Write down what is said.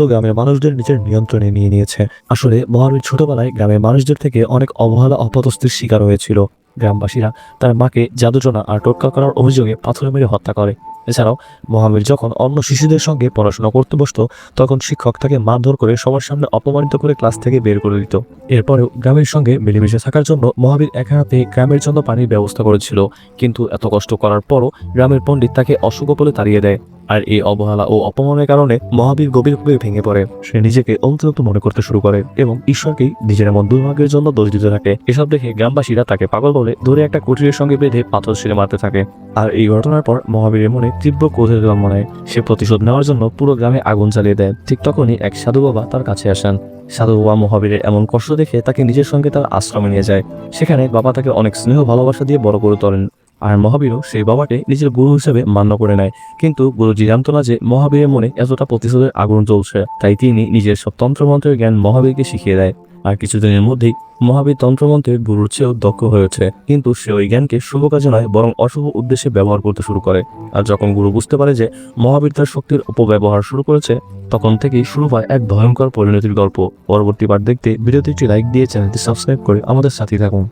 গ্রামের মানুষদের নিজের নিয়ন্ত্রণে নিয়ে নিয়েছে। আসলে মহাবীর ছোটবেলায় গ্রামের মানুষদের থেকে অনেক অবহেলা অপদস্থির শিকার হয়েছিল। গ্রামবাসীরা তার মাকে জাদুটোনা আর টোটকা করার অভিযোগে পাথর মেরে হত্যা করে। এছাড়াও মহাবীর যখন অন্য শিশুদের সঙ্গে পড়াশোনা করতে বসতো, তখন শিক্ষক তাকে মারধর করে সবার সামনে অপমানিত করে ক্লাস থেকে বের করে দিত। এরপরেও গ্রামের সঙ্গে মিলেমিশে থাকার জন্য মহাবীর একা হাতে গ্রামের জন্য পানির ব্যবস্থা করেছিল। কিন্তু এত কষ্ট করার পরও গ্রামের পণ্ডিত তাকে অশুভ বলে তাড়িয়ে দেয়। আর এই অবহেলা ও অপমানের কারণে মহাবীর গভীরভাবে ভেঙে পড়ে। সে নিজেকে অন্তত মনে করতে শুরু করে এবং ঈশ্বরকেই নিজের এমন দুর্ভাগ্যের জন্য দোষ দিতে থাকে। এসব দেখে গ্রামবাসীরা তাকে পাগল বলে ধরে একটা কুটিরের সঙ্গে বেঁধে পাথর ছুঁড়ে মারতে থাকে। আর এই ঘটনার পর মহাবীরের মনে তীব্র ক্রোধের জন্ম নেয়। সে প্রতিশোধ নেওয়ার জন্য পুরো গ্রামে আগুন জ্বালিয়ে দেয়। ঠিক তখনই এক সাধু বাবা তার কাছে আসেন। সাধু বাবা মহাবীরের এমন কষ্ট দেখে তাকে নিজের সঙ্গে তার আশ্রমে নিয়ে যায়। সেখানে বাবা তাকে অনেক স্নেহ ভালোবাসা দিয়ে বড় করে তোলেন। আর মহাবীরও সেই বাবাকে নিজের গুরু হিসেবে মান্য করে নেয়। কিন্তু গুরুজি জানতো না যে মহাবীরের মনে এতটা প্রতিশোধের আগুন জ্বলছে। তাই তিনি নিজের সব তন্ত্রমন্ত্রের জ্ঞান মহাবীরকে শিখিয়ে দেয়। আর কিছুদিনের মধ্যেই মহাবীর তন্ত্রমন্ত্রের গুরুর চেয়েও দক্ষ হয়েছে। কিন্তু সে ওই জ্ঞানকে শুভ কাজে নয় বরং অশুভ উদ্দেশ্যে ব্যবহার করতে শুরু করে। আর যখন গুরু বুঝতে পারে যে মহাবীর তার শক্তির অপব্যবহার শুরু করেছে, তখন থেকেই শুরু হয় এক ভয়ঙ্কর পরিণতির গল্প। পরবর্তী বার দেখতে ভিডিওতে একটি লাইক দিয়ে চ্যানেলটি সাবস্ক্রাইব করে আমাদের সাথে থাকুন।